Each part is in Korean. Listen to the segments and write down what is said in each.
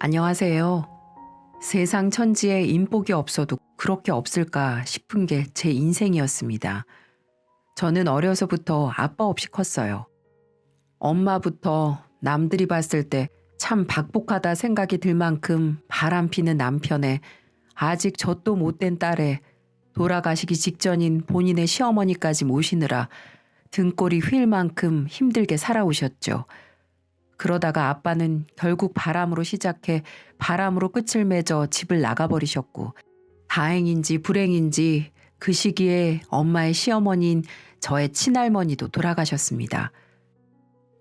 안녕하세요. 세상 천지에 인복이 없어도 그렇게 없을까 싶은 게 제 인생이었습니다. 저는 어려서부터 아빠 없이 컸어요. 엄마부터 남들이 봤을 때 참 박복하다 생각이 들 만큼 바람피는 남편에 아직 젖도 못된 딸에 돌아가시기 직전인 본인의 시어머니까지 모시느라 등골이 휠 만큼 힘들게 살아오셨죠. 그러다가 아빠는 결국 바람으로 시작해 바람으로 끝을 맺어 집을 나가버리셨고, 다행인지 불행인지 그 시기에 엄마의 시어머니인 저의 친할머니도 돌아가셨습니다.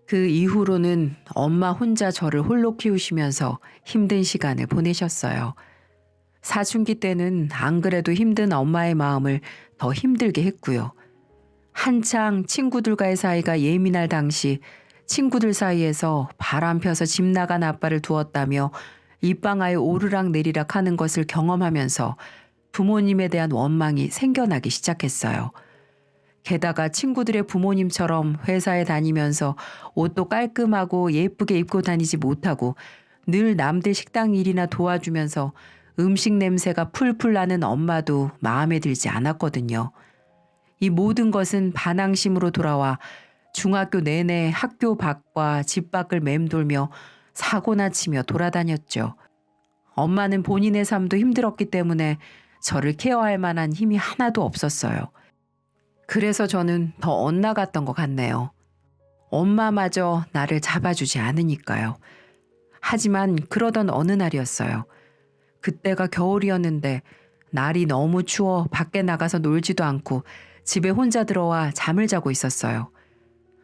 그 이후로는 엄마 혼자 저를 홀로 키우시면서 힘든 시간을 보내셨어요. 사춘기 때는 안 그래도 힘든 엄마의 마음을 더 힘들게 했고요. 한창 친구들과의 사이가 예민할 당시 친구들 사이에서 바람 펴서 집 나간 아빠를 두었다며 입방아에 오르락 내리락 하는 것을 경험하면서 부모님에 대한 원망이 생겨나기 시작했어요. 게다가 친구들의 부모님처럼 회사에 다니면서 옷도 깔끔하고 예쁘게 입고 다니지 못하고 늘 남들 식당 일이나 도와주면서 음식 냄새가 풀풀 나는 엄마도 마음에 들지 않았거든요. 이 모든 것은 반항심으로 돌아와 중학교 내내 학교 밖과 집 밖을 맴돌며 사고나 치며 돌아다녔죠. 엄마는 본인의 삶도 힘들었기 때문에 저를 케어할 만한 힘이 하나도 없었어요. 그래서 저는 더 엇나갔던 것 같네요. 엄마마저 나를 잡아주지 않으니까요. 하지만 그러던 어느 날이었어요. 그때가 겨울이었는데 날이 너무 추워 밖에 나가서 놀지도 않고 집에 혼자 들어와 잠을 자고 있었어요.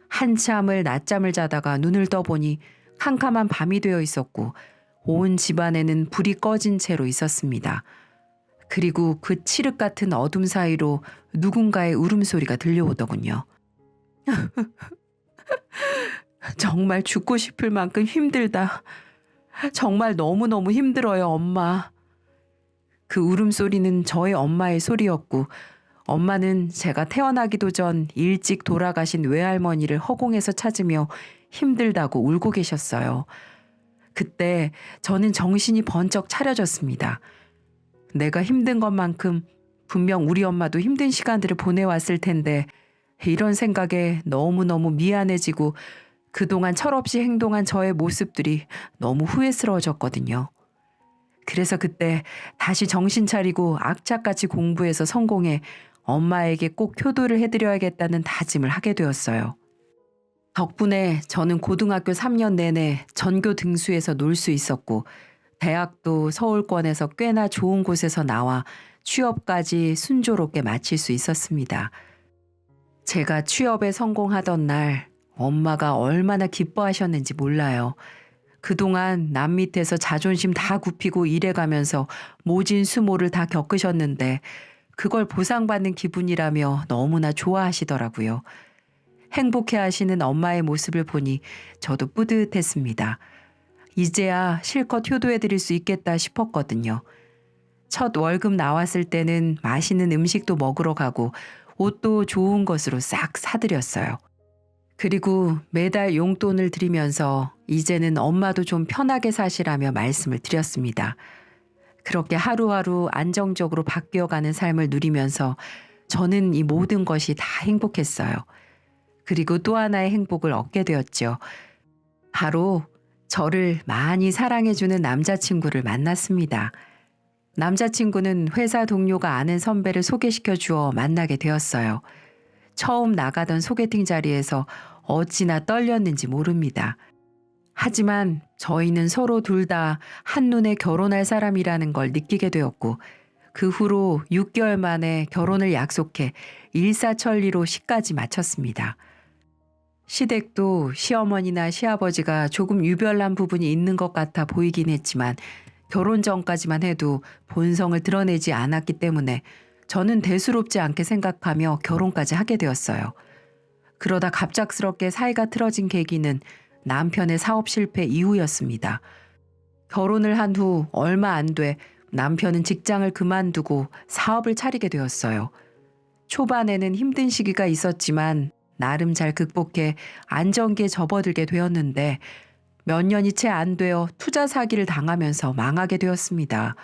한참을 낮잠을 자다가 눈을 떠보니 캄캄한 밤이 되어 있었고 온 집안에는 불이 꺼진 채로 있었습니다. 그리고 그 칠흑 같은 어둠 사이로 누군가의 울음소리가 들려오더군요. 정말 죽고 싶을 만큼 힘들다. 정말 너무너무 힘들어요, 엄마. 그 울음소리는 저의 엄마의 소리였고, 엄마는 제가 태어나기도 전 일찍 돌아가신 외할머니를 허공에서 찾으며 힘들다고 울고 계셨어요. 그때 저는 정신이 번쩍 차려졌습니다. 내가 힘든 것만큼 분명 우리 엄마도 힘든 시간들을 보내왔을 텐데 이런 생각에 너무너무 미안해지고 그동안 철없이 행동한 저의 모습들이 너무 후회스러워졌거든요. 그래서 그때 다시 정신 차리고 악착같이 공부해서 성공해 엄마에게 꼭 효도를 해드려야겠다는 다짐을 하게 되었어요. 덕분에 저는 고등학교 3년 내내 전교 등수에서 놀 수 있었고 대학도 서울권에서 꽤나 좋은 곳에서 나와 취업까지 순조롭게 마칠 수 있었습니다. 제가 취업에 성공하던 날 엄마가 얼마나 기뻐하셨는지 몰라요. 그동안 남 밑에서 자존심 다 굽히고 일해가면서 모진 수모를 다 겪으셨는데 그걸 보상받는 기분이라며 너무나 좋아하시더라고요. 행복해하시는 엄마의 모습을 보니 저도 뿌듯했습니다. 이제야 실컷 효도해드릴 수 있겠다 싶었거든요. 첫 월급 나왔을 때는 맛있는 음식도 먹으러 가고 옷도 좋은 것으로 싹 사드렸어요. 그리고 매달 용돈을 드리면서 이제는 엄마도 좀 편하게 사시라며 말씀을 드렸습니다. 그렇게 하루하루 안정적으로 바뀌어가는 삶을 누리면서 저는 이 모든 것이 다 행복했어요. 그리고 또 하나의 행복을 얻게 되었죠. 바로 저를 많이 사랑해주는 남자친구를 만났습니다. 남자친구는 회사 동료가 아는 선배를 소개시켜 주어 만나게 되었어요. 처음 나가던 소개팅 자리에서 어찌나 떨렸는지 모릅니다. 하지만 저희는 서로 둘 다 한눈에 결혼할 사람이라는 걸 느끼게 되었고 그 후로 6개월 만에 결혼을 약속해 일사천리로 시까지 마쳤습니다. 시댁도 시어머니나 시아버지가 조금 유별난 부분이 있는 것 같아 보이긴 했지만 결혼 전까지만 해도 본성을 드러내지 않았기 때문에 저는 대수롭지 않게 생각하며 결혼까지 하게 되었어요. 그러다 갑작스럽게 사이가 틀어진 계기는 남편의 사업 실패 이후였습니다. 결혼을 한 후 얼마 안 돼 남편은 직장을 그만두고 사업을 차리게 되었어요. 초반에는 힘든 시기가 있었지만 나름 잘 극복해 안정기에 접어들게 되었는데 몇 년이 채 안 되어 투자 사기를 당하면서 망하게 되었습니다.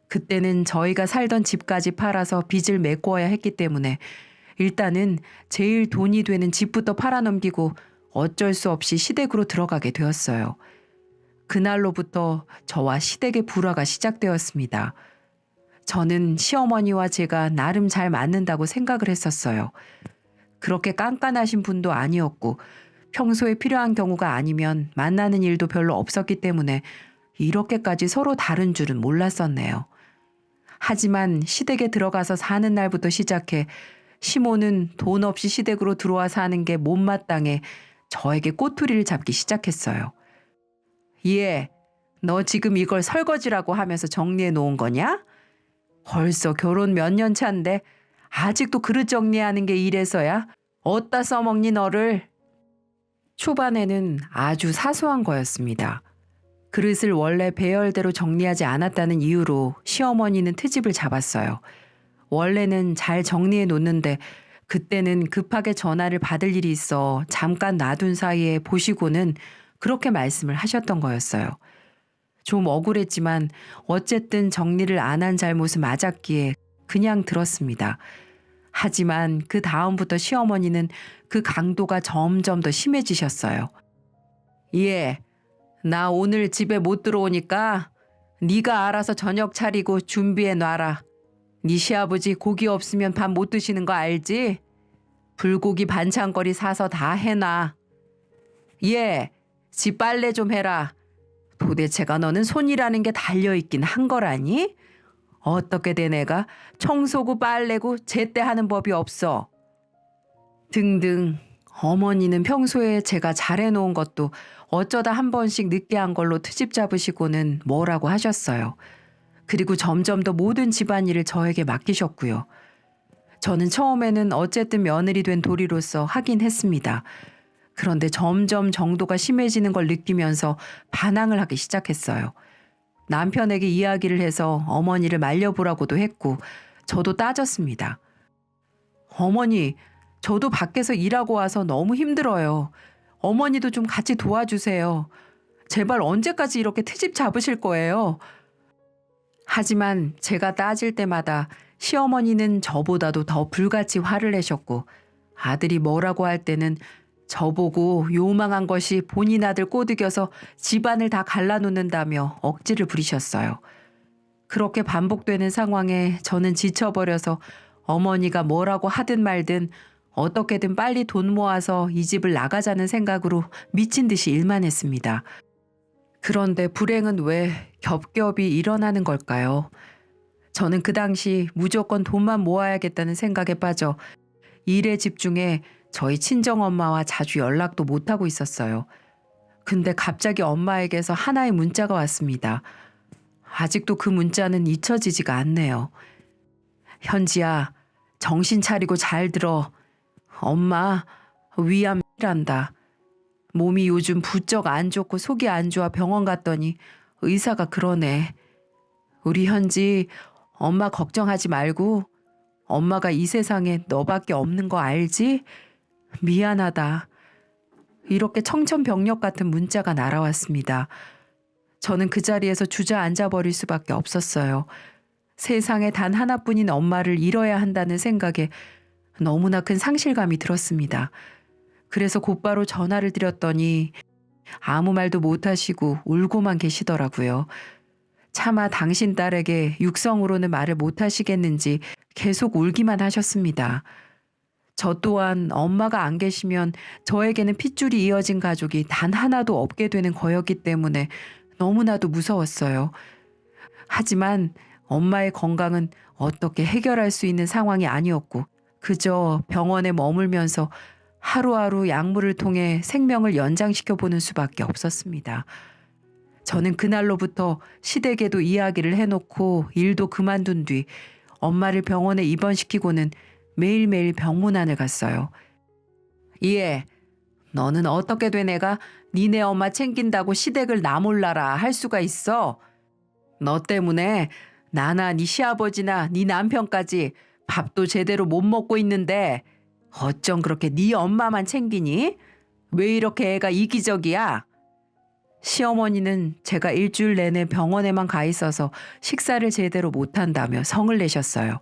그때는 저희가 살던 집까지 팔아서 빚을 메꿔야 했기 때문에 일단은 제일 돈이 되는 집부터 팔아넘기고 어쩔 수 없이 시댁으로 들어가게 되었어요. 그날로부터 저와 시댁의 불화가 시작되었습니다. 저는 시어머니와 제가 나름 잘 맞는다고 생각을 했었어요. 그렇게 깐깐하신 분도 아니었고 평소에 필요한 경우가 아니면 만나는 일도 별로 없었기 때문에 이렇게까지 서로 다른 줄은 몰랐었네요. 하지만 시댁에 들어가서 사는 날부터 시작해 시모는 돈 없이 시댁으로 들어와 사는 게 못마땅해 저에게 꼬투리를 잡기 시작했어요. 예, 너 지금 이걸 설거지라고 하면서 정리해 놓은 거냐? 벌써 결혼 몇 년 차인데 아직도 그릇 정리하는 게 이래서야? 어디다 써먹니 너를? 초반에는 아주 사소한 거였습니다. 그릇을 원래 배열대로 정리하지 않았다는 이유로 시어머니는 트집을 잡았어요. 원래는 잘 정리해 놓는데 그때는 급하게 전화를 받을 일이 있어 잠깐 놔둔 사이에 보시고는 그렇게 말씀을 하셨던 거였어요. 좀 억울했지만 어쨌든 정리를 안 한 잘못은 맞았기에 그냥 들었습니다. 하지만 그 다음부터 시어머니는 그 강도가 점점 더 심해지셨어요. 예, 나 오늘 집에 못 들어오니까 네가 알아서 저녁 차리고 준비해 놔라. 네 시아버지 고기 없으면 밥 못 드시는 거 알지? 불고기 반찬거리 사서 다 해놔. 예, 집 빨래 좀 해라. 도대체가 너는 손이라는 게 달려있긴 한 거라니? 어떻게 된 애가 청소고 빨래고 제때 하는 법이 없어. 등등. 어머니는 평소에 제가 잘해놓은 것도 어쩌다 한 번씩 늦게 한 걸로 트집 잡으시고는 뭐라고 하셨어요. 그리고 점점 더 모든 집안일을 저에게 맡기셨고요. 저는 처음에는 어쨌든 며느리 된 도리로서 하긴 했습니다. 그런데 점점 정도가 심해지는 걸 느끼면서 반항을 하기 시작했어요. 남편에게 이야기를 해서 어머니를 말려보라고도 했고 저도 따졌습니다. 어머니, 저도 밖에서 일하고 와서 너무 힘들어요. 어머니도 좀 같이 도와주세요. 제발 언제까지 이렇게 트집 잡으실 거예요? 하지만 제가 따질 때마다 시어머니는 저보다도 더 불같이 화를 내셨고 아들이 뭐라고 할 때는 저보고 요망한 것이 본인 아들 꼬드겨서 집안을 다 갈라놓는다며 억지를 부리셨어요. 그렇게 반복되는 상황에 저는 지쳐버려서 어머니가 뭐라고 하든 말든 어떻게든 빨리 돈 모아서 이 집을 나가자는 생각으로 미친 듯이 일만 했습니다. 그런데 불행은 왜 겹겹이 일어나는 걸까요? 저는 그 당시 무조건 돈만 모아야겠다는 생각에 빠져 일에 집중해 저희 친정엄마와 자주 연락도 못하고 있었어요. 근데 갑자기 엄마에게서 하나의 문자가 왔습니다. 아직도 그 문자는 잊혀지지가 않네요. 현지야, 정신 차리고 잘 들어. 엄마, 위암이란다. 몸이 요즘 부쩍 안 좋고 속이 안 좋아 병원 갔더니 의사가 그러네. 우리 현지, 엄마 걱정하지 말고 엄마가 이 세상에 너밖에 없는 거 알지? 미안하다. 이렇게 청천벽력 같은 문자가 날아왔습니다. 저는 그 자리에서 주저앉아 버릴 수밖에 없었어요. 세상에 단 하나뿐인 엄마를 잃어야 한다는 생각에 너무나 큰 상실감이 들었습니다. 그래서 곧바로 전화를 드렸더니 아무 말도 못하시고 울고만 계시더라고요. 차마 당신 딸에게 육성으로는 말을 못하시겠는지 계속 울기만 하셨습니다. 저 또한 엄마가 안 계시면 저에게는 핏줄이 이어진 가족이 단 하나도 없게 되는 거였기 때문에 너무나도 무서웠어요. 하지만 엄마의 건강은 어떻게 해결할 수 있는 상황이 아니었고 그저 병원에 머물면서 하루하루 약물을 통해 생명을 연장시켜보는 수밖에 없었습니다. 저는 그날로부터 시댁에도 이야기를 해놓고 일도 그만둔 뒤 엄마를 병원에 입원시키고는 매일매일 병문안을 갔어요. 예, 너는 어떻게 된 애가 니네 엄마 챙긴다고 시댁을 나 몰라라 할 수가 있어? 너 때문에 나나 네 시아버지나 네 남편까지 밥도 제대로 못 먹고 있는데 어쩜 그렇게 네 엄마만 챙기니? 왜 이렇게 애가 이기적이야? 시어머니는 제가 일주일 내내 병원에만 가 있어서 식사를 제대로 못한다며 성을 내셨어요.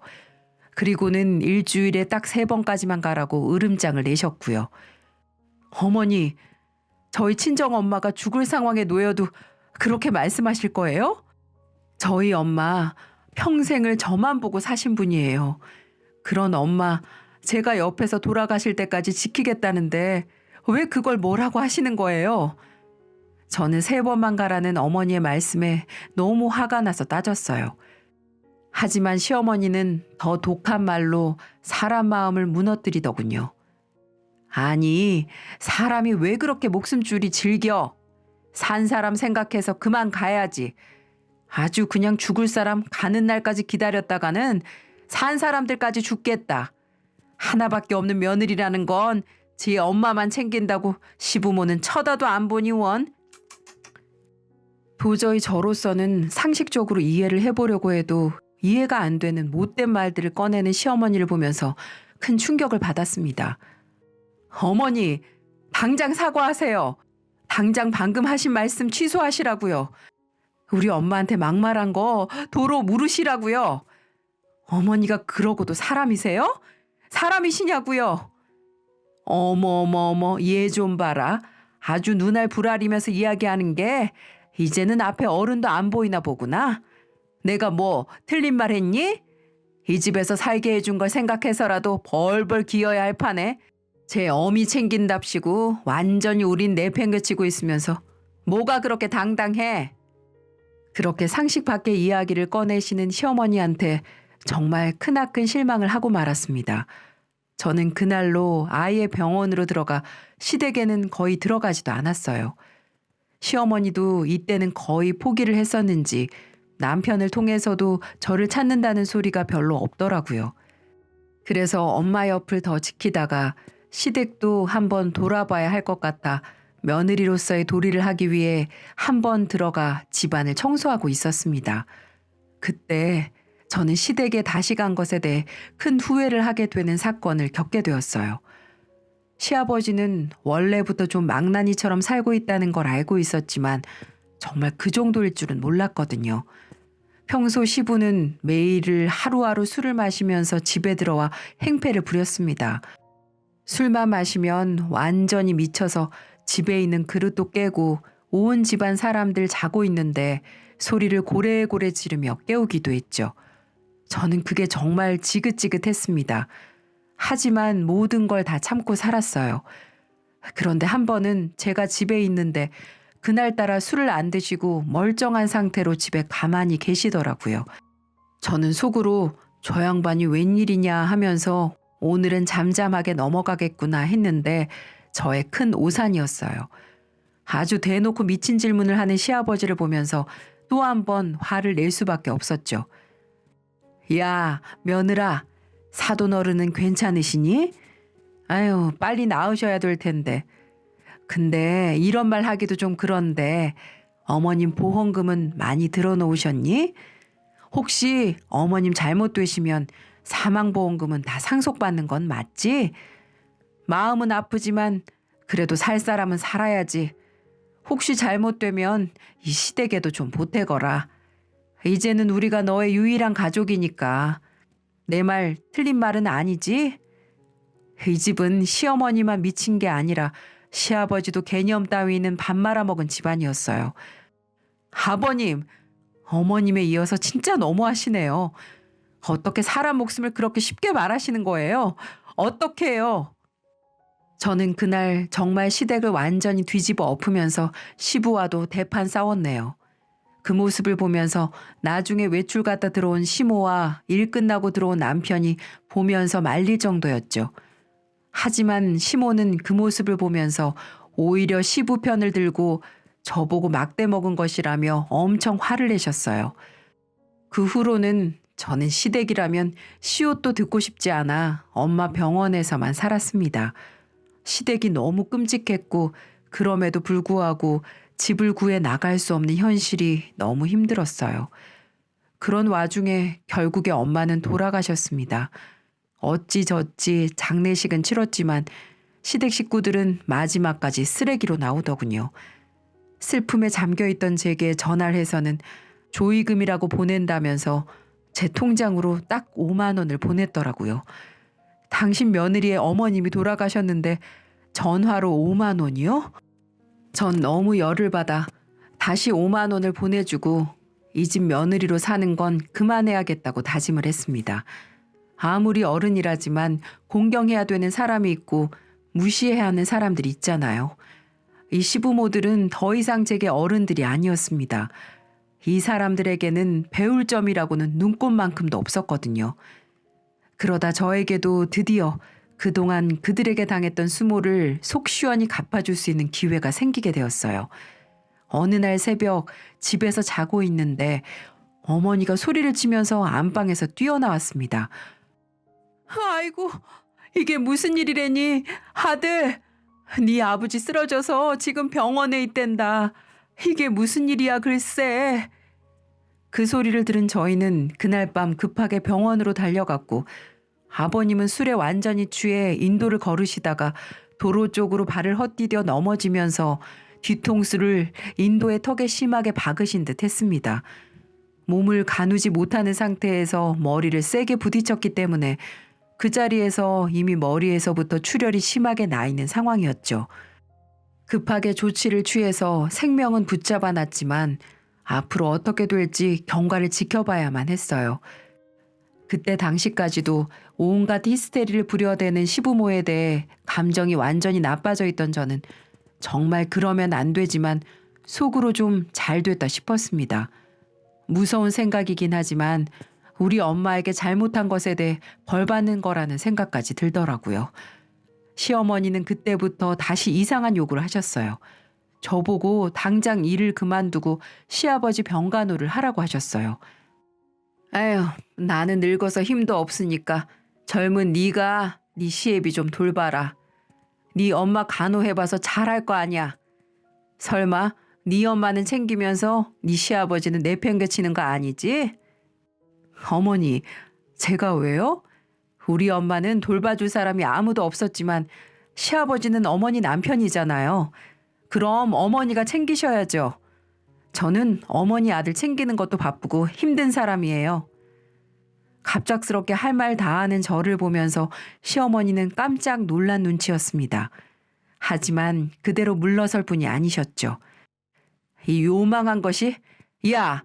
그리고는 일주일에 딱 3번까지만 가라고 으름장을 내셨고요. 어머니, 저희 친정엄마가 죽을 상황에 놓여도 그렇게 말씀하실 거예요? 저희 엄마 평생을 저만 보고 사신 분이에요. 그런 엄마 제가 옆에서 돌아가실 때까지 지키겠다는데 왜 그걸 뭐라고 하시는 거예요? 저는 3번만 가라는 어머니의 말씀에 너무 화가 나서 따졌어요. 하지만 시어머니는 더 독한 말로 사람 마음을 무너뜨리더군요. 아니, 사람이 왜 그렇게 목숨줄이 질겨? 산 사람 생각해서 그만 가야지. 아주 그냥 죽을 사람 가는 날까지 기다렸다가는 산 사람들까지 죽겠다. 하나밖에 없는 며느리라는 건 제 엄마만 챙긴다고 시부모는 쳐다도 안 보니 원. 도저히 저로서는 상식적으로 이해를 해보려고 해도 이해가 안 되는 못된 말들을 꺼내는 시어머니를 보면서 큰 충격을 받았습니다. 어머니, 당장 사과하세요. 당장 방금 하신 말씀 취소하시라고요. 우리 엄마한테 막말한 거 도로 물으시라고요. 어머니가 그러고도 사람이세요? 사람이시냐고요? 어머, 얘 좀 봐라. 아주 눈알 부라리면서 이야기하는 게 이제는 앞에 어른도 안 보이나 보구나. 내가 뭐 틀린 말 했니? 이 집에서 살게 해준 걸 생각해서라도 벌벌 기어야 할 판에 제 어미 챙긴답시고 완전히 우린 내팽개치고 있으면서 뭐가 그렇게 당당해? 그렇게 상식 밖의 이야기를 꺼내시는 시어머니한테 정말 크나큰 실망을 하고 말았습니다. 저는 그날로 아이의 병원으로 들어가 시댁에는 거의 들어가지도 않았어요. 시어머니도 이때는 거의 포기를 했었는지 남편을 통해서도 저를 찾는다는 소리가 별로 없더라고요. 그래서 엄마 옆을 더 지키다가 시댁도 한번 돌아봐야 할 것 같아 며느리로서의 도리를 하기 위해 한번 들어가 집안을 청소하고 있었습니다. 그때 저는 시댁에 다시 간 것에 대해 큰 후회를 하게 되는 사건을 겪게 되었어요. 시아버지는 원래부터 좀 망나니처럼 살고 있다는 걸 알고 있었지만 정말 그 정도일 줄은 몰랐거든요. 평소 시부는 매일 하루하루 술을 마시면서 집에 들어와 행패를 부렸습니다. 술만 마시면 완전히 미쳐서 집에 있는 그릇도 깨고 온 집안 사람들 자고 있는데 소리를 고래고래 지르며 깨우기도 했죠. 저는 그게 정말 지긋지긋했습니다. 하지만 모든 걸 다 참고 살았어요. 그런데 한 번은 제가 집에 있는데 그날따라 술을 안 드시고 멀쩡한 상태로 집에 가만히 계시더라고요. 저는 속으로 저 양반이 웬일이냐 하면서 오늘은 잠잠하게 넘어가겠구나 했는데 저의 큰 오산이었어요. 아주 대놓고 미친 질문을 하는 시아버지를 보면서 또 한 번 화를 낼 수밖에 없었죠. 야, 며느라, 사돈 어른은 괜찮으시니? 아유, 빨리 나으셔야 될 텐데. 근데 이런 말 하기도 좀 그런데 어머님 보험금은 많이 들어놓으셨니? 혹시 어머님 잘못되시면 사망보험금은 다 상속받는 건 맞지? 마음은 아프지만 그래도 살 사람은 살아야지. 혹시 잘못되면 이 시댁에도 좀 보태거라. 이제는 우리가 너의 유일한 가족이니까. 내 말 틀린 말은 아니지? 이 집은 시어머니만 미친 게 아니라 시아버지도 개념 따위는 밥 말아먹은 집안이었어요. 아버님, 어머님에 이어서 진짜 너무하시네요. 어떻게 사람 목숨을 그렇게 쉽게 말하시는 거예요? 어떻게 해요? 저는 그날 정말 시댁을 완전히 뒤집어 엎으면서 시부와도 대판 싸웠네요. 그 모습을 보면서 나중에 외출 갔다 들어온 시모와 일 끝나고 들어온 남편이 보면서 말릴 정도였죠. 하지만 시모는 그 모습을 보면서 오히려 시부 편을 들고 저보고 막대 먹은 것이라며 엄청 화를 내셨어요. 그 후로는 저는 시댁이라면 시옷도 듣고 싶지 않아 엄마 병원에서만 살았습니다. 시댁이 너무 끔찍했고 그럼에도 불구하고 집을 구해 나갈 수 없는 현실이 너무 힘들었어요. 그런 와중에 결국에 엄마는 돌아가셨습니다. 어찌저찌 장례식은 치렀지만 시댁 식구들은 마지막까지 쓰레기로 나오더군요. 슬픔에 잠겨있던 제게 전화를 해서는 조의금이라고 보낸다면서 제 통장으로 딱 5만 원을 보냈더라고요. 당신 며느리의 어머님이 돌아가셨는데 전화로 5만 원이요? 전 너무 열을 받아 다시 5만 원을 보내주고 이 집 며느리로 사는 건 그만해야겠다고 다짐을 했습니다. 아무리 어른이라지만 공경해야 되는 사람이 있고 무시해야 하는 사람들이 있잖아요. 이 시부모들은 더 이상 제게 어른들이 아니었습니다. 이 사람들에게는 배울 점이라고는 눈꼽만큼도 없었거든요. 그러다 저에게도 드디어 그동안 그들에게 당했던 수모를 속 시원히 갚아줄 수 있는 기회가 생기게 되었어요. 어느 날 새벽 집에서 자고 있는데 어머니가 소리를 치면서 안방에서 뛰어나왔습니다. 아이고, 이게 무슨 일이래니? 아들, 네 아버지 쓰러져서 지금 병원에 있댄다. 이게 무슨 일이야 글쎄. 그 소리를 들은 저희는 그날 밤 급하게 병원으로 달려갔고 아버님은 술에 완전히 취해 인도를 걸으시다가 도로 쪽으로 발을 헛디뎌 넘어지면서 뒤통수를 인도의 턱에 심하게 박으신 듯 했습니다. 몸을 가누지 못하는 상태에서 머리를 세게 부딪혔기 때문에 그 자리에서 이미 머리에서부터 출혈이 심하게 나 있는 상황이었죠. 급하게 조치를 취해서 생명은 붙잡아 놨지만 앞으로 어떻게 될지 경과를 지켜봐야만 했어요. 그때 당시까지도 온갖 히스테리를 부려대는 시부모에 대해 감정이 완전히 나빠져 있던 저는 정말 그러면 안 되지만 속으로 좀 잘 됐다 싶었습니다. 무서운 생각이긴 하지만 우리 엄마에게 잘못한 것에 대해 벌 받는 거라는 생각까지 들더라고요. 시어머니는 그때부터 다시 이상한 요구를 하셨어요. 저보고 당장 일을 그만두고 시아버지 병간호를 하라고 하셨어요. 에휴, 나는 늙어서 힘도 없으니까 젊은 네가 네 시애비 좀 돌봐라. 네 엄마 간호해봐서 잘할 거 아니야. 설마 네 엄마는 챙기면서 네 시아버지는 내팽개치는 거 아니지? 어머니, 제가 왜요? 우리 엄마는 돌봐줄 사람이 아무도 없었지만 시아버지는 어머니 남편이잖아요. 그럼 어머니가 챙기셔야죠. 저는 어머니 아들 챙기는 것도 바쁘고 힘든 사람이에요. 갑작스럽게 할 말 다 하는 저를 보면서 시어머니는 깜짝 놀란 눈치였습니다. 하지만 그대로 물러설 분이 아니셨죠. 이 요망한 것이, 야,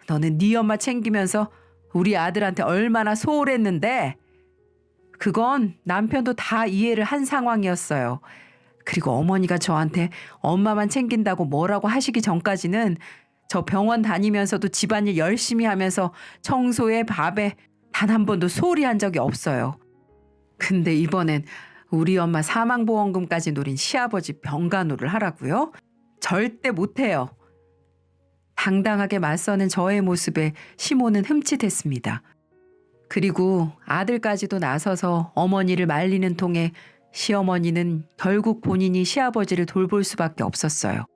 너는 네 엄마 챙기면서 우리 아들한테 얼마나 소홀했는데? 그건 남편도 다 이해를 한 상황이었어요. 그리고 어머니가 저한테 엄마만 챙긴다고 뭐라고 하시기 전까지는 저 병원 다니면서도 집안일 열심히 하면서 청소에 밥에 단 한 번도 소홀히 한 적이 없어요. 근데 이번엔 우리 엄마 사망보험금까지 노린 시아버지 병간호를 하라고요? 절대 못해요. 당당하게 맞서는 저의 모습에 시모는 흠칫했습니다. 그리고 아들까지도 나서서 어머니를 말리는 통에 시어머니는 결국 본인이 시아버지를 돌볼 수밖에 없었어요.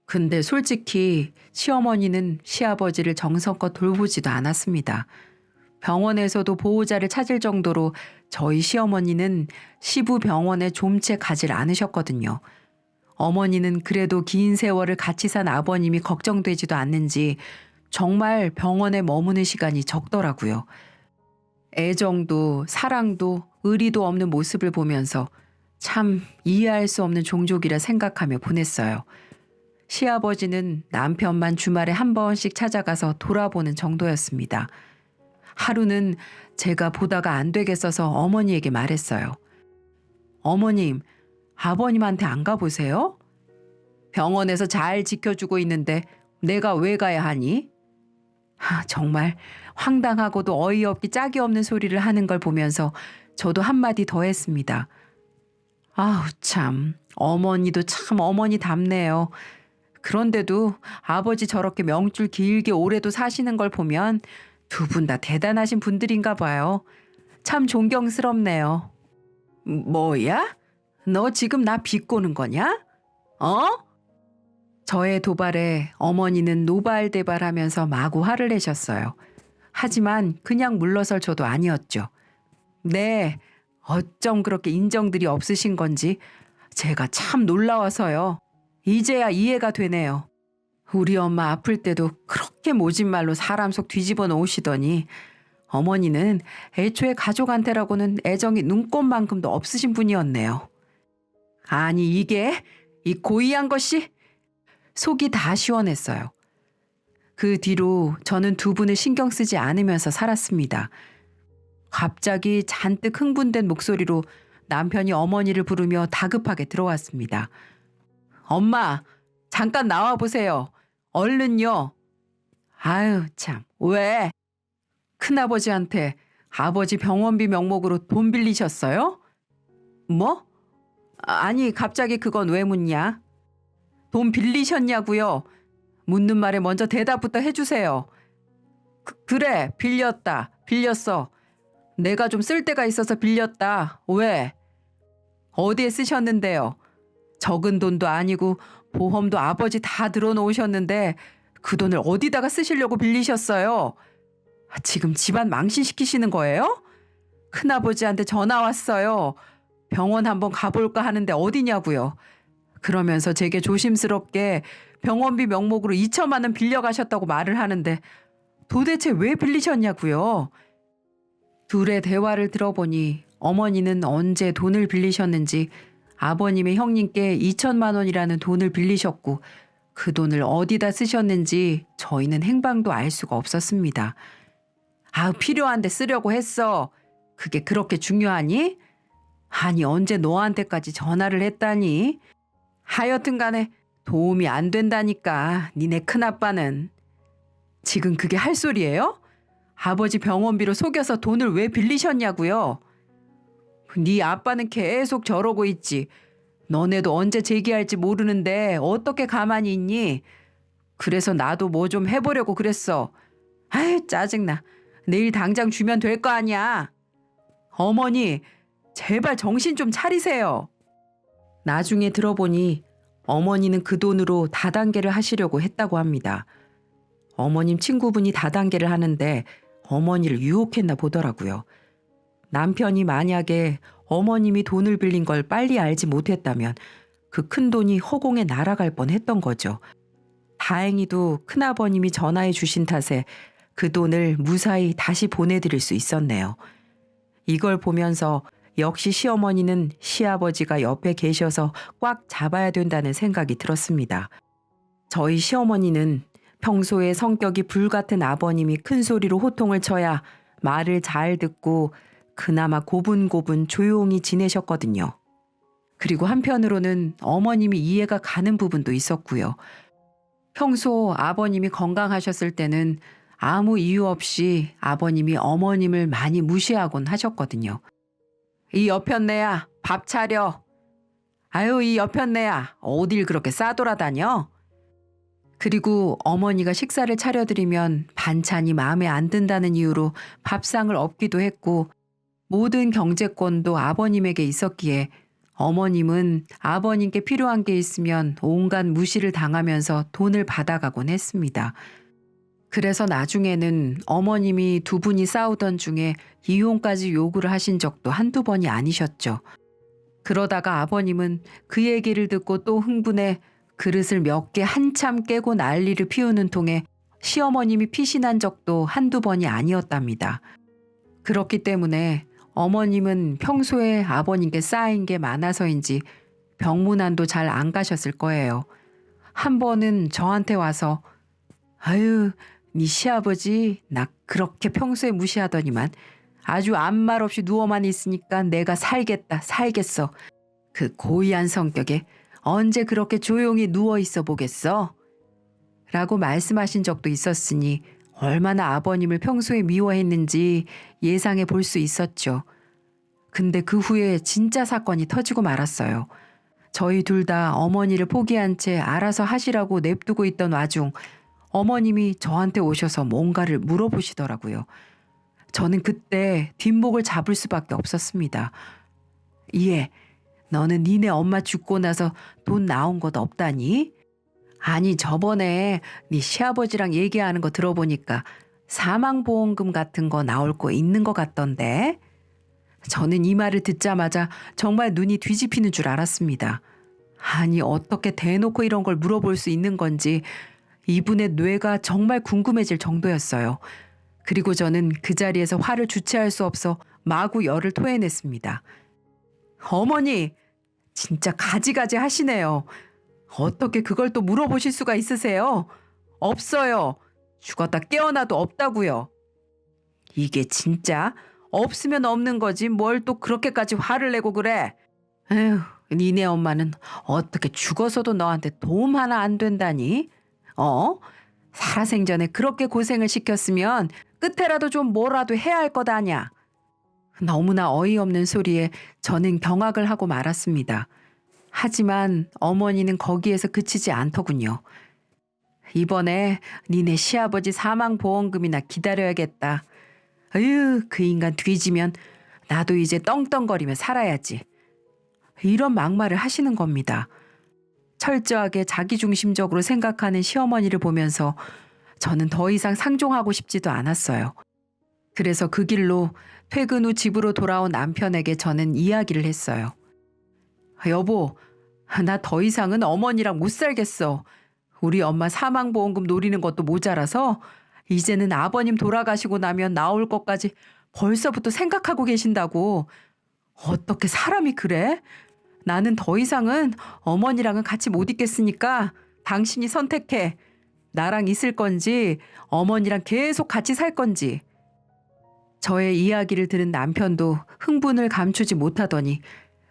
근데 솔직히 시어머니는 시아버지를 정성껏 돌보지도 않았습니다. 병원에서도 보호자를 찾을 정도로 저희 시어머니는 시부 병원에 좀채 가질 않으셨거든요. 어머니는 그래도 긴 세월을 같이 산 아버님이 걱정되지도 않는지 정말 병원에 머무는 시간이 적더라고요. 애정도 사랑도 의리도 없는 모습을 보면서 참 이해할 수 없는 종족이라 생각하며 보냈어요. 시아버지는 남편만 주말에 한 번씩 찾아가서 돌아보는 정도였습니다. 하루는 제가 보다가 안 되겠어서 어머니에게 말했어요. 어머님, 아버님한테 안 가보세요? 병원에서 잘 지켜주고 있는데 내가 왜 가야 하니? 정말 황당하고도 어이없기 짝이 없는 소리를 하는 걸 보면서 저도 한마디 더 했습니다. 아우 참, 어머니도 참 어머니답네요. 그런데도 아버지 저렇게 명줄 길게 오래도 사시는 걸 보면 두 분 다 대단하신 분들인가 봐요. 참 존경스럽네요. 뭐야? 너 지금 나 비꼬는 거냐? 어? 저의 도발에 어머니는 노발대발하면서 마구 화를 내셨어요. 하지만 그냥 물러설 저도 아니었죠. 네, 어쩜 그렇게 인정들이 없으신 건지 제가 참 놀라워서요. 이제야 이해가 되네요. 우리 엄마 아플 때도 그렇게 모진 말로 사람 속 뒤집어 놓으시더니 어머니는 애초에 가족한테라고는 애정이 눈꼽만큼도 없으신 분이었네요. 아니 이게 이 고이한 것이 속이 다 시원했어요. 그 뒤로 저는 두 분을 신경 쓰지 않으면서 살았습니다. 갑자기 잔뜩 흥분된 목소리로 남편이 어머니를 부르며 다급하게 들어왔습니다. 엄마, 잠깐 나와 보세요. 얼른요. 아유 참, 왜? 큰아버지한테 아버지 병원비 명목으로 돈 빌리셨어요? 뭐? 아니 갑자기 그건 왜 묻냐? 돈 빌리셨냐고요? 묻는 말에 먼저 대답부터 해주세요. 그래, 빌렸어. 내가 좀 쓸 데가 있어서 빌렸다. 왜? 어디에 쓰셨는데요? 적은 돈도 아니고 보험도 아버지 다 들어놓으셨는데 그 돈을 어디다가 쓰시려고 빌리셨어요? 지금 집안 망신시키시는 거예요? 큰아버지한테 전화 왔어요. 병원 한번 가볼까 하는데 어디냐고요. 그러면서 제게 조심스럽게 병원비 명목으로 2천만 원 빌려가셨다고 말을 하는데 도대체 왜 빌리셨냐고요. 둘의 대화를 들어보니 어머니는 언제 돈을 빌리셨는지 아버님의 형님께 2천만 원이라는 돈을 빌리셨고 그 돈을 어디다 쓰셨는지 저희는 행방도 알 수가 없었습니다. 아, 필요한데 쓰려고 했어. 그게 그렇게 중요하니? 아니 언제 너한테까지 전화를 했다니? 하여튼 간에 도움이 안 된다니까 니네 큰아빠는. 지금 그게 할 소리예요? 아버지 병원비로 속여서 돈을 왜 빌리셨냐고요? 네 아빠는 계속 저러고 있지. 너네도 언제 제기할지 모르는데 어떻게 가만히 있니? 그래서 나도 뭐 좀 해보려고 그랬어. 아이 짜증나. 내일 당장 주면 될 거 아니야. 어머니 제발 정신 좀 차리세요. 나중에 들어보니 어머니는 그 돈으로 다단계를 하시려고 했다고 합니다. 어머님 친구분이 다단계를 하는데 어머니를 유혹했나 보더라고요. 남편이 만약에 어머님이 돈을 빌린 걸 빨리 알지 못했다면 그 큰 돈이 허공에 날아갈 뻔했던 거죠. 다행히도 큰아버님이 전화해 주신 탓에 그 돈을 무사히 다시 보내드릴 수 있었네요. 이걸 보면서 역시 시어머니는 시아버지가 옆에 계셔서 꽉 잡아야 된다는 생각이 들었습니다. 저희 시어머니는 평소에 성격이 불같은 아버님이 큰 소리로 호통을 쳐야 말을 잘 듣고 그나마 고분고분 조용히 지내셨거든요. 그리고 한편으로는 어머님이 이해가 가는 부분도 있었고요. 평소 아버님이 건강하셨을 때는 아무 이유 없이 아버님이 어머님을 많이 무시하곤 하셨거든요. 이 여편네야 밥 차려. 아유 이 여편네야 어딜 그렇게 싸돌아다녀? 그리고 어머니가 식사를 차려드리면 반찬이 마음에 안 든다는 이유로 밥상을 엎기도 했고 모든 경제권도 아버님에게 있었기에 어머님은 아버님께 필요한 게 있으면 온갖 무시를 당하면서 돈을 받아가곤 했습니다. 그래서 나중에는 어머님이 두 분이 싸우던 중에 이혼까지 요구를 하신 적도 한두 번이 아니셨죠. 그러다가 아버님은 그 얘기를 듣고 또 흥분해 그릇을 몇 개 한참 깨고 난리를 피우는 통에 시어머님이 피신한 적도 한두 번이 아니었답니다. 그렇기 때문에 어머님은 평소에 아버님께 쌓인 게 많아서인지 병문안도 잘 안 가셨을 거예요. 한 번은 저한테 와서 아유 네 시아버지 나 그렇게 평소에 무시하더니만 아주 아무 말 없이 누워만 있으니까 내가 살겠어. 그 고의한 성격에 언제 그렇게 조용히 누워 있어 보겠어? 라고 말씀하신 적도 있었으니 얼마나 아버님을 평소에 미워했는지 예상해 볼 수 있었죠. 근데 그 후에 진짜 사건이 터지고 말았어요. 저희 둘 다 어머니를 포기한 채 알아서 하시라고 냅두고 있던 와중 어머님이 저한테 오셔서 뭔가를 물어보시더라고요. 저는 그때 뒷목을 잡을 수밖에 없었습니다. 예, 너는 니네 엄마 죽고 나서 돈 나온 것 없다니? 아니 저번에 네 시아버지랑 얘기하는 거 들어보니까 사망보험금 같은 거 나올 거 있는 것 같던데? 저는 이 말을 듣자마자 정말 눈이 뒤집히는 줄 알았습니다. 아니 어떻게 대놓고 이런 걸 물어볼 수 있는 건지 이분의 뇌가 정말 궁금해질 정도였어요. 그리고 저는 그 자리에서 화를 주체할 수 없어 마구 열을 토해냈습니다. 어머니, 진짜 가지가지 하시네요. 어떻게 그걸 또 물어보실 수가 있으세요? 없어요. 죽었다 깨어나도 없다고요. 이게 진짜 없으면 없는 거지 뭘 또 그렇게까지 화를 내고 그래. 에휴, 니네 엄마는 어떻게 죽어서도 너한테 도움 하나 안 된다니? 살아생전에 그렇게 고생을 시켰으면 끝에라도 좀 뭐라도 해야 할 것 아냐. 너무나 어이없는 소리에 저는 경악을 하고 말았습니다. 하지만 어머니는 거기에서 그치지 않더군요. 이번에 니네 시아버지 사망보험금이나 기다려야겠다. 어휴, 그 인간 뒤지면 나도 이제 떵떵거리며 살아야지. 이런 막말을 하시는 겁니다. 철저하게 자기중심적으로 생각하는 시어머니를 보면서 저는 더 이상 상종하고 싶지도 않았어요. 그래서 그 길로 퇴근 후 집으로 돌아온 남편에게 저는 이야기를 했어요. 여보, 나 더 이상은 어머니랑 못 살겠어. 우리 엄마 사망보험금 노리는 것도 모자라서 이제는 아버님 돌아가시고 나면 나올 것까지 벌써부터 생각하고 계신다고. 어떻게 사람이 그래? 나는 더 이상은 어머니랑은 같이 못 있겠으니까 당신이 선택해. 나랑 있을 건지 어머니랑 계속 같이 살 건지. 저의 이야기를 들은 남편도 흥분을 감추지 못하더니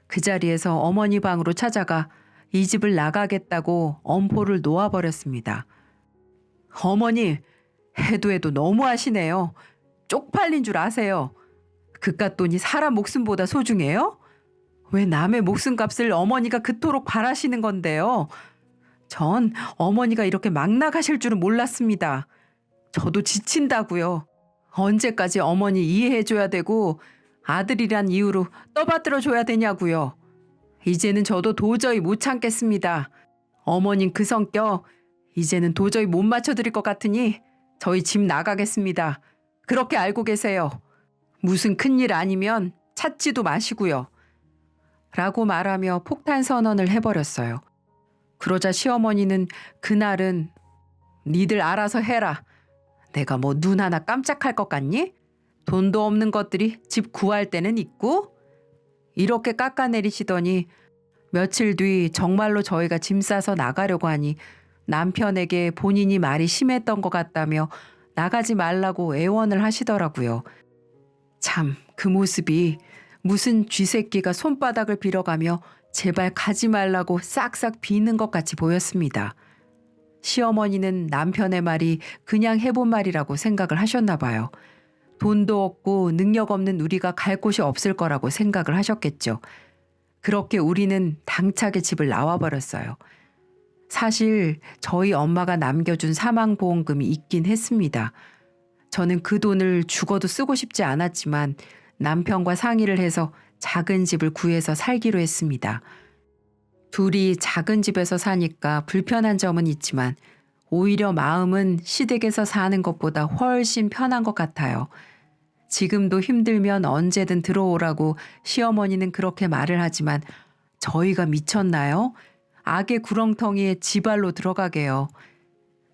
그 자리에서 어머니 방으로 찾아가 이 집을 나가겠다고 엄포를 놓아버렸습니다. 어머니, 해도 너무하시네요. 쪽팔린 줄 아세요. 그깟 돈이 사람 목숨보다 소중해요? 왜 남의 목숨값을 어머니가 그토록 바라시는 건데요? 전 어머니가 이렇게 막 나가실 줄은 몰랐습니다. 저도 지친다고요. 언제까지 어머니 이해해줘야 되고 아들이란 이유로 떠받들어줘야 되냐고요. 이제는 저도 도저히 못 참겠습니다. 어머님 그 성격 이제는 도저히 못 맞춰드릴 것 같으니 저희 집 나가겠습니다. 그렇게 알고 계세요. 무슨 큰일 아니면 찾지도 마시고요. 라고 말하며 폭탄 선언을 해버렸어요. 그러자 시어머니는 그날은 니들 알아서 해라. 내가 뭐 눈 하나 깜짝할 것 같니? 돈도 없는 것들이 집 구할 때는 있고? 이렇게 깎아내리시더니 며칠 뒤 정말로 저희가 짐 싸서 나가려고 하니 남편에게 본인이 말이 심했던 것 같다며 나가지 말라고 애원을 하시더라고요. 참, 그 모습이 무슨 쥐새끼가 손바닥을 빌어가며 제발 가지 말라고 싹싹 비는 것 같이 보였습니다. 시어머니는 남편의 말이 그냥 해본 말이라고 생각을 하셨나 봐요. 돈도 없고 능력 없는 우리가 갈 곳이 없을 거라고 생각을 하셨겠죠. 그렇게 우리는 당차게 집을 나와버렸어요. 사실 저희 엄마가 남겨준 사망보험금이 있긴 했습니다. 저는 그 돈을 죽어도 쓰고 싶지 않았지만 남편과 상의를 해서 작은 집을 구해서 살기로 했습니다. 둘이 작은 집에서 사니까 불편한 점은 있지만 오히려 마음은 시댁에서 사는 것보다 훨씬 편한 것 같아요. 지금도 힘들면 언제든 들어오라고 시어머니는 그렇게 말을 하지만 저희가 미쳤나요? 악의 구렁텅이에 지발로 들어가게요.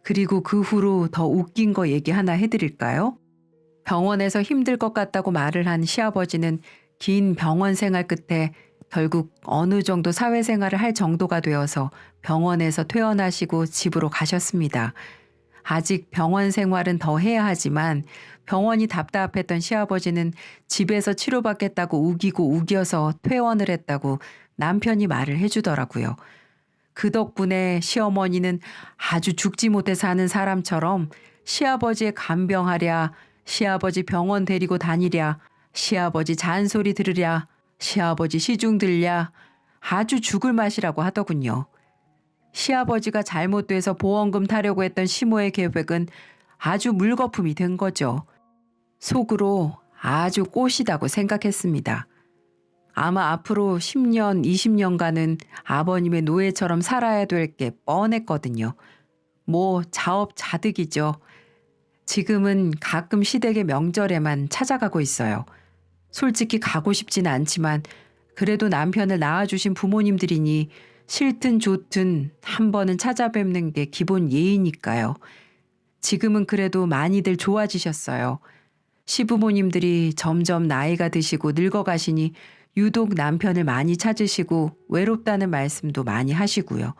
그리고 그 후로 더 웃긴 거 얘기 하나 해드릴까요? 병원에서 힘들 것 같다고 말을 한 시아버지는 긴 병원 생활 끝에 결국 어느 정도 사회생활을 할 정도가 되어서 병원에서 퇴원하시고 집으로 가셨습니다. 아직 병원 생활은 더 해야 하지만 병원이 답답했던 시아버지는 집에서 치료받겠다고 우기고 우겨서 퇴원을 했다고 남편이 말을 해주더라고요. 그 덕분에 시어머니는 아주 죽지 못해 사는 사람처럼 시아버지의 간병하랴, 시아버지 병원 데리고 다니랴, 시아버지 잔소리 들으랴, 시아버지 시중 들랴 아주 죽을 맛이라고 하더군요. 시아버지가 잘못돼서 보험금 타려고 했던 시모의 계획은 아주 물거품이 된 거죠. 속으로 아주 꼬시다고 생각했습니다. 아마 앞으로 10년, 20년간은 아버님의 노예처럼 살아야 될 게 뻔했거든요. 뭐 자업자득이죠. 지금은 가끔 시댁의 명절에만 찾아가고 있어요. 솔직히 가고 싶진 않지만 그래도 남편을 낳아주신 부모님들이니 싫든 좋든 한 번은 찾아뵙는 게 기본 예의니까요. 지금은 그래도 많이들 좋아지셨어요. 시부모님들이 점점 나이가 드시고 늙어가시니 유독 남편을 많이 찾으시고 외롭다는 말씀도 많이 하시고요.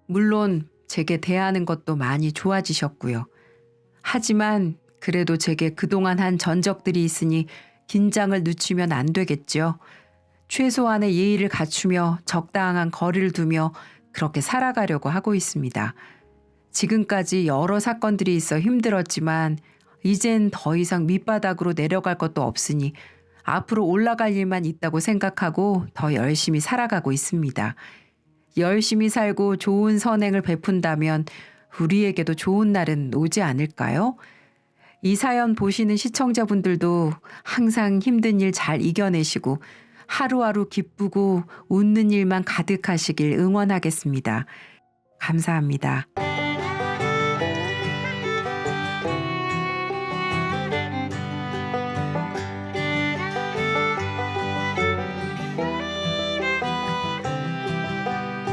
물론 제게 대하는 것도 많이 좋아지셨고요. 하지만 그래도 제게 그동안 한 전적들이 있으니 긴장을 늦추면 안 되겠죠. 최소한의 예의를 갖추며 적당한 거리를 두며 그렇게 살아가려고 하고 있습니다. 지금까지 여러 사건들이 있어 힘들었지만 이젠 더 이상 밑바닥으로 내려갈 것도 없으니 앞으로 올라갈 일만 있다고 생각하고 더 열심히 살아가고 있습니다. 열심히 살고 좋은 선행을 베푼다면 우리에게도 좋은 날은 오지 않을까요? 이 사연 보시는 시청자분들도 항상 힘든 일 잘 이겨내시고 하루하루 기쁘고 웃는 일만 가득하시길 응원하겠습니다. 감사합니다.